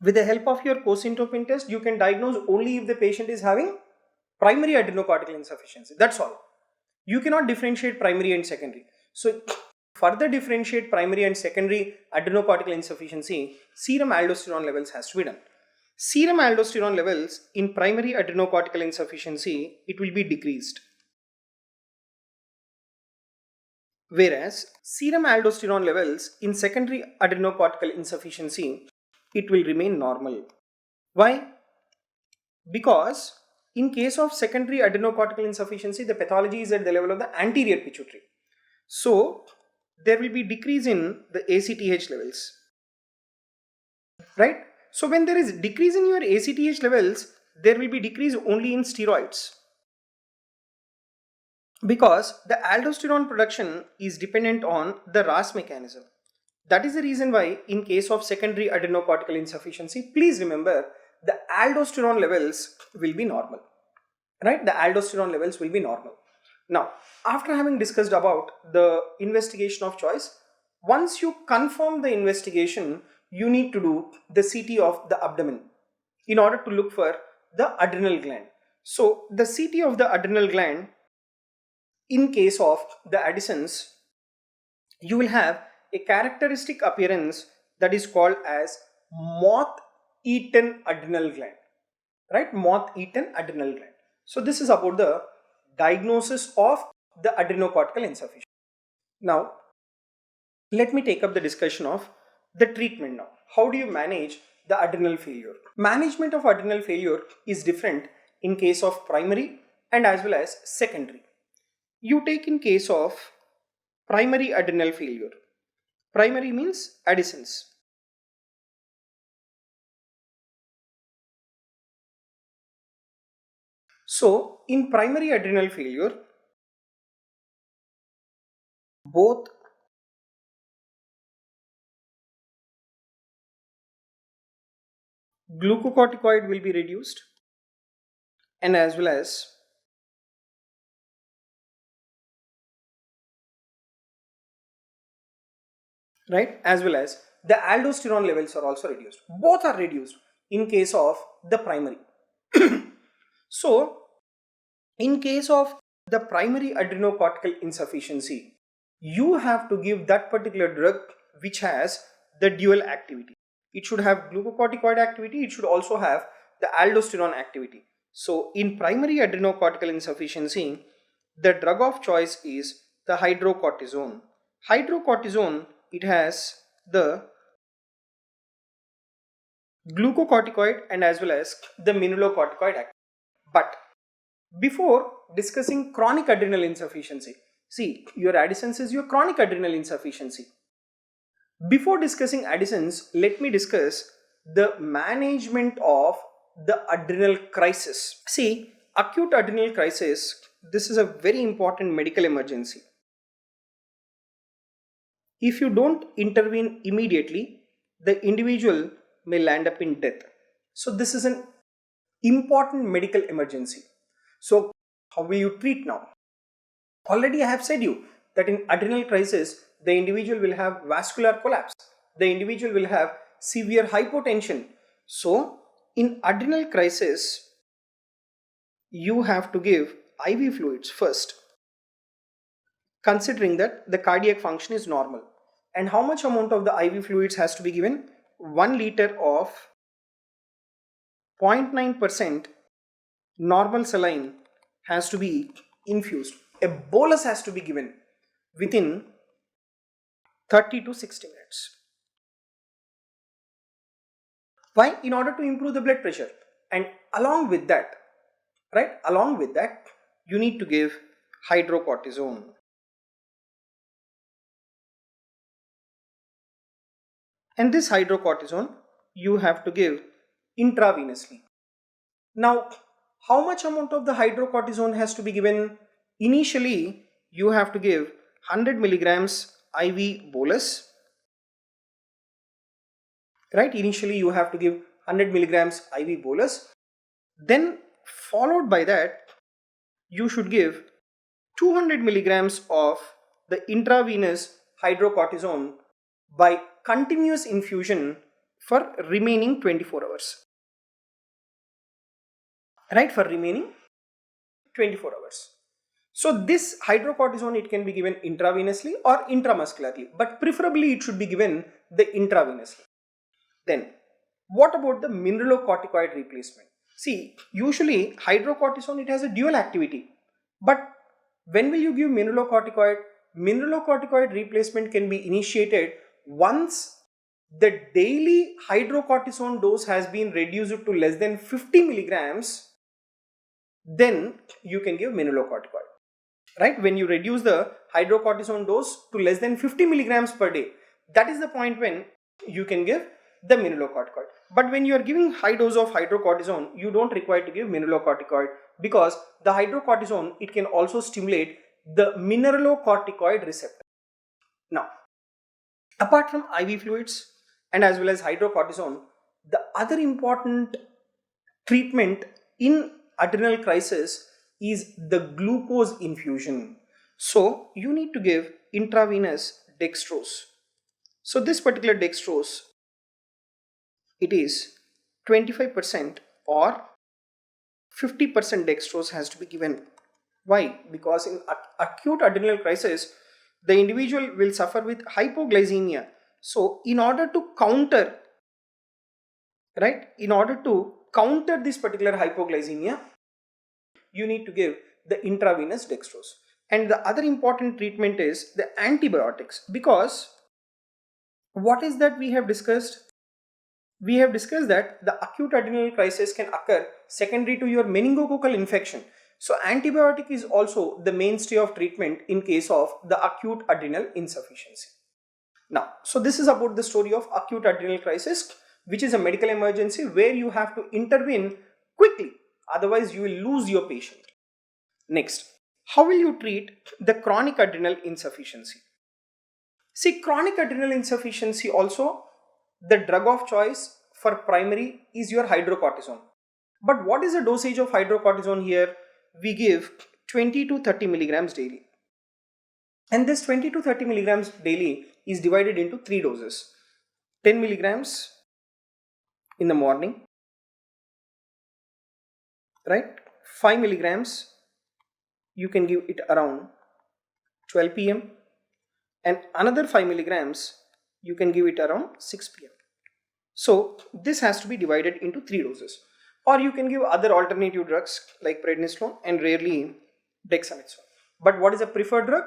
with the help of your cosyntopin test, you can diagnose only if the patient is having primary adrenocortical insufficiency. That's all. You cannot differentiate primary and secondary. So, further differentiate primary and secondary adrenocortical insufficiency, serum aldosterone levels has to be done. Serum aldosterone levels in primary adrenocortical insufficiency, it will be decreased. Whereas serum aldosterone levels in secondary adrenocortical insufficiency, it will remain normal. Why? Because in case of secondary adrenocortical insufficiency, the pathology is at the level of the anterior pituitary. So there will be decrease in the ACTH levels. Right? So when there is decrease in your ACTH levels, there will be decrease only in steroids. Because the aldosterone production is dependent on the RAS mechanism. That is the reason why in case of secondary adrenocortical insufficiency, please remember the aldosterone levels will be normal. Right? The aldosterone levels will be normal. Now, after having discussed about the investigation of choice, once you confirm the investigation, you need to do the CT of the abdomen in order to look for the adrenal gland. So the CT of the adrenal gland, in case of the Addisons, you will have a characteristic appearance that is called as moth-eaten adrenal gland, right? Moth-eaten adrenal gland. So this is about the diagnosis of the adrenocortical insufficiency. Now, let me take up the discussion of the treatment now. How do you manage the adrenal failure? Management of adrenal failure is different in case of primary and as well as secondary. You take in case of primary adrenal failure. Primary means Addison's. So in primary adrenal failure, both glucocorticoid will be reduced and as well as the aldosterone levels are also reduced. Both are reduced in case of the primary. So in case of the primary adrenocortical insufficiency, you have to give that particular drug which has the dual activity. It should have glucocorticoid activity, it should also have the aldosterone activity. So in primary adrenocortical insufficiency, the drug of choice is the hydrocortisone. Hydrocortisone, it has the glucocorticoid and as well as the mineralocorticoid activity. But before discussing chronic adrenal insufficiency, see, your Addison's is your chronic adrenal insufficiency. Before discussing Addison's, let me discuss the management of the adrenal crisis. See, acute adrenal crisis, this is a very important medical emergency. If you don't intervene immediately, the individual may land up in death. So this is an important medical emergency. So how will you treat now? Already I have said you that in adrenal crisis, the individual will have vascular collapse. The individual will have severe hypotension. So in adrenal crisis, you have to give IV fluids first, considering that the cardiac function is normal. And how much amount of the IV fluids has to be given? 1 liter of 0.9% normal saline has to be infused. A bolus has to be given within 30 to 60 minutes. Why? In order to improve the blood pressure. And along with that, you need to give hydrocortisone. And this hydrocortisone you have to give intravenously. Now, how much amount of the hydrocortisone has to be given? Initially, you have to give 100 milligrams IV bolus. Right? Initially, you have to give 100 milligrams IV bolus. Then, followed by that, you should give 200 milligrams of the intravenous hydrocortisone by continuous infusion for remaining 24 hours. Right, for remaining 24 hours. So this hydrocortisone, it can be given intravenously or intramuscularly, but preferably it should be given the intravenously. Then what about the mineralocorticoid replacement? See, usually hydrocortisone, it has a dual activity, but when will you give mineralocorticoid? Mineralocorticoid replacement can be initiated once the daily hydrocortisone dose has been reduced to less than 50 milligrams. Then you can give mineralocorticoid. Right? When you reduce the hydrocortisone dose to less than 50 milligrams per day, that is the point when you can give the mineralocorticoid. But when you are giving high dose of hydrocortisone, you don't require to give mineralocorticoid, because the hydrocortisone, it can also stimulate the mineralocorticoid receptor. Now, apart from IV fluids and as well as hydrocortisone, the other important treatment in adrenal crisis is the glucose infusion. So you need to give intravenous dextrose. So this particular dextrose, it is 25% or 50% dextrose has to be given. Why? Because in acute adrenal crisis, the individual will suffer with hypoglycemia. So in order to counter, right, in order to counter this particular hypoglycemia, you need to give the intravenous dextrose. And the other important treatment is the antibiotics, because what is that we have discussed? We have discussed that the acute adrenal crisis can occur secondary to your meningococcal infection. So antibiotic is also the mainstay of treatment in case of the acute adrenal insufficiency. Now, so this is about the story of acute adrenal crisis, which is a medical emergency where you have to intervene quickly, otherwise you will lose your patient. Next, how will you treat the chronic adrenal insufficiency? See, chronic adrenal insufficiency also, the drug of choice for primary is your hydrocortisone. But what is the dosage of hydrocortisone here? We give 20 to 30 milligrams daily. And this 20 to 30 milligrams daily is divided into 3 doses. 10 milligrams in the morning, right? 5 milligrams, you can give it around 12 p.m. and another 5 milligrams, you can give it around 6 p.m. So this has to be divided into 3 doses. Or you can give other alternative drugs like prednisolone and rarely dexamethasone. But what is a preferred drug?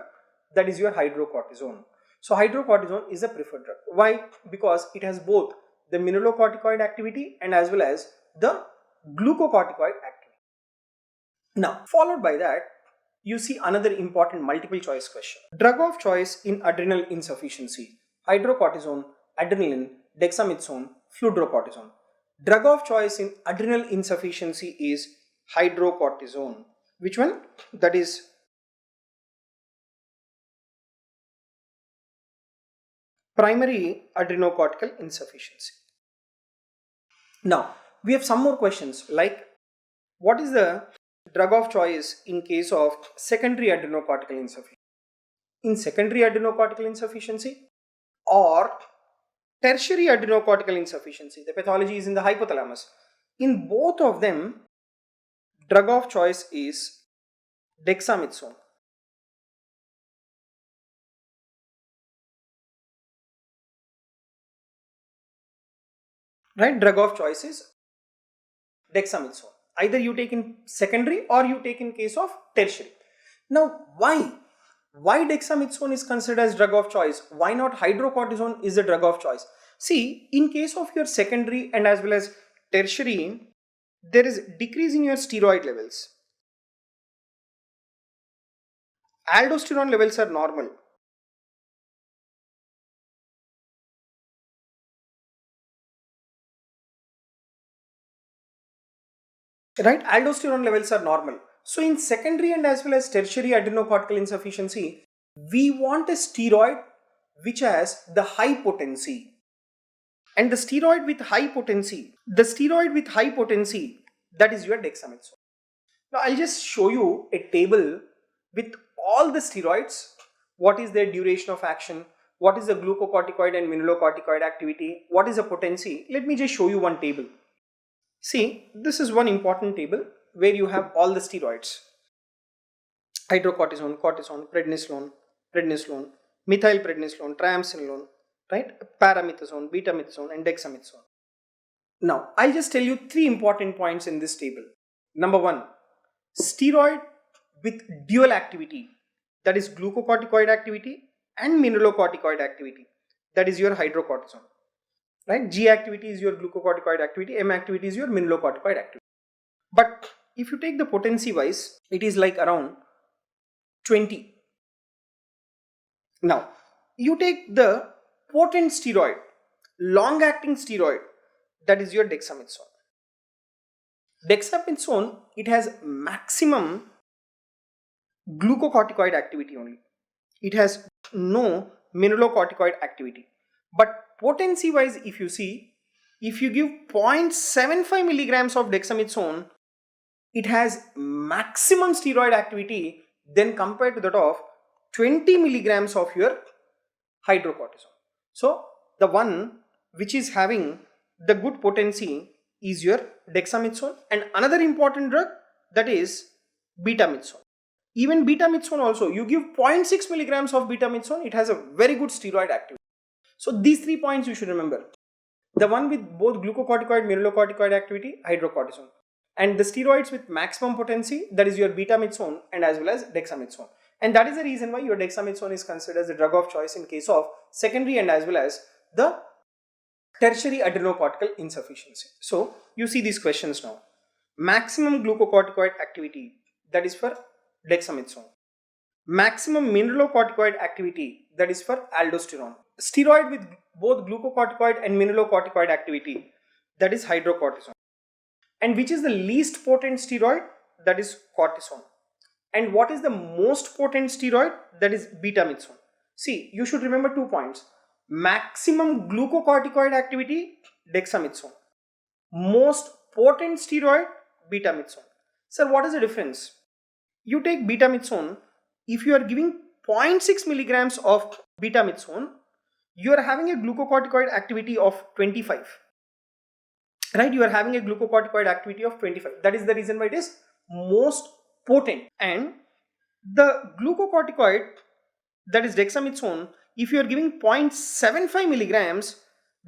That is your hydrocortisone. So hydrocortisone is a preferred drug. Why? Because it has both the mineralocorticoid activity and as well as the glucocorticoid activity. Now, followed by that, you see another important multiple choice question. Drug of choice in adrenal insufficiency: hydrocortisone, adrenaline, dexamethasone, fludrocortisone. Drug of choice in adrenal insufficiency is hydrocortisone. Which one? That is primary adrenocortical insufficiency. Now, we have some more questions like, what is the drug of choice in case of secondary adrenocortical insufficiency? In secondary adrenocortical insufficiency or tertiary adrenocortical insufficiency, the pathology is in the hypothalamus. In both of them, drug of choice is dexamethasone. Right? Drug of choice is dexamethasone. Either you take in secondary or you take in case of tertiary. Now, why? Why dexamethasone is considered as drug of choice? Why not hydrocortisone is the drug of choice? See, in case of your secondary and as well as tertiary, there is decrease in your steroid levels. Aldosterone levels are normal. Right? Aldosterone levels are normal. So in secondary and as well as tertiary adrenocortical insufficiency, we want a steroid which has the high potency. And the steroid with high potency, that is your dexamethasone. Now I'll just show you a table with all the steroids, what is their duration of action, what is the glucocorticoid and mineralocorticoid activity, what is the potency. Let me just show you one table. See, this is one important table where you have all the steroids: hydrocortisone, cortisone, prednisolone, methylprednisolone, triamcinolone, right? Paramethasone, betamethasone and dexamethasone. Now, I'll just tell you 3 important points in this table. Number 1, steroid with dual activity, that is glucocorticoid activity and mineralocorticoid activity, that is your hydrocortisone. Right? G activity is your glucocorticoid activity, M activity is your mineralocorticoid activity. But if you take the potency wise, it is like around 20. Now, you take the potent steroid, long acting steroid, that is your dexamethasone. Dexamethasone, it has maximum glucocorticoid activity only. It has no mineralocorticoid activity. But potency wise, if you see, if you give 0.75 milligrams of dexamethasone, it has maximum steroid activity then compared to that of 20 milligrams of your hydrocortisone. So the one which is having the good potency is your dexamethasone, and another important drug, that is betamethasone. Even betamethasone also, you give 0.6 milligrams of betamethasone, it has a very good steroid activity. So these 3 points you should remember. The one with both glucocorticoid, mineralocorticoid activity, hydrocortisone. And the steroids with maximum potency, that is your betamethasone and as well as dexamethasone. And that is the reason why your dexamethasone is considered as the drug of choice in case of secondary and as well as the tertiary adrenocortical insufficiency. So you see these questions now. Maximum glucocorticoid activity, that is for dexamethasone. Maximum mineralocorticoid activity, that is for aldosterone. Steroid with both glucocorticoid and mineralocorticoid activity, that is hydrocortisone. And which is the least potent steroid? That is cortisone. And what is the most potent steroid? That is betamethasone. See, you should remember 2 points. Maximum glucocorticoid activity, dexamethasone. Most potent steroid, betamethasone. Sir, what is the difference? You take betamethasone, if you are giving 0.6 milligrams of betamethasone, you are having a glucocorticoid activity of 25. Right? You are having a glucocorticoid activity of 25. That is the reason why it is most potent. And the glucocorticoid, that is dexamethasone, if you are giving 0.75 milligrams,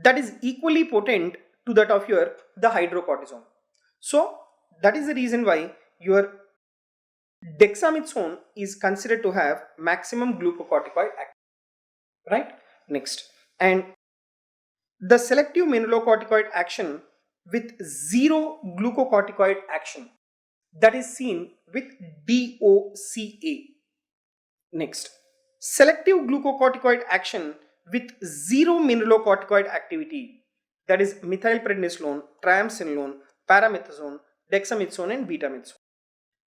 that is equally potent to that of the hydrocortisone. So that is the reason why your dexamethasone is considered to have maximum glucocorticoid activity. Right? Next. And the selective mineralocorticoid action with zero glucocorticoid action, that is seen with DOCA. Next. Selective glucocorticoid action with zero mineralocorticoid activity, that is methylprednisolone, triamcinolone, paramethasone, dexamethasone and betamethasone.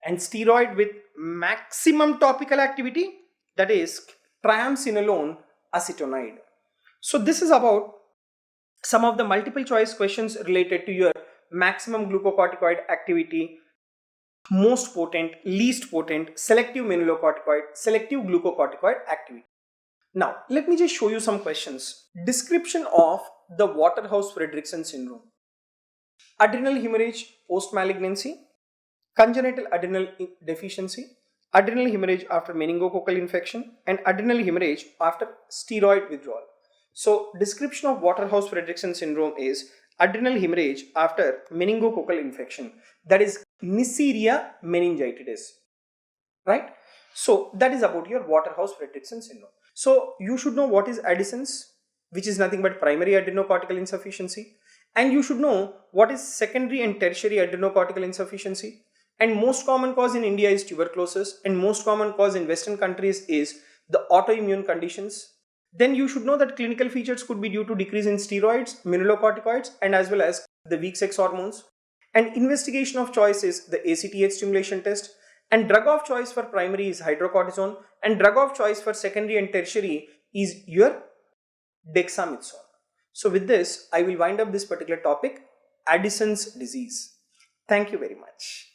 And steroid with maximum topical activity, that is triamcinolone acetonide. So this is about some of the multiple choice questions related to your maximum glucocorticoid activity, most potent, least potent, selective mineralocorticoid, selective glucocorticoid activity. Now, let me just show you some questions. Description of the Waterhouse-Friderichsen syndrome. Adrenal hemorrhage post-malignancy, congenital adrenal deficiency, adrenal hemorrhage after meningococcal infection, and adrenal hemorrhage after steroid withdrawal. So, description of Waterhouse-Friderichsen syndrome is adrenal hemorrhage after meningococcal infection, that is Neisseria meningitidis. Right? So, that is about your Waterhouse-Friderichsen syndrome. So, you should know what is Addison's, which is nothing but primary adrenocortical insufficiency, and you should know what is secondary and tertiary adrenocortical insufficiency. And most common cause in India is tuberculosis, and most common cause in Western countries is the autoimmune conditions. Then you should know that clinical features could be due to decrease in steroids, mineralocorticoids, and as well as the weak sex hormones. And investigation of choice is the ACTH stimulation test. And drug of choice for primary is hydrocortisone. And drug of choice for secondary and tertiary is your dexamethasone. So with this, I will wind up this particular topic, Addison's disease. Thank you very much.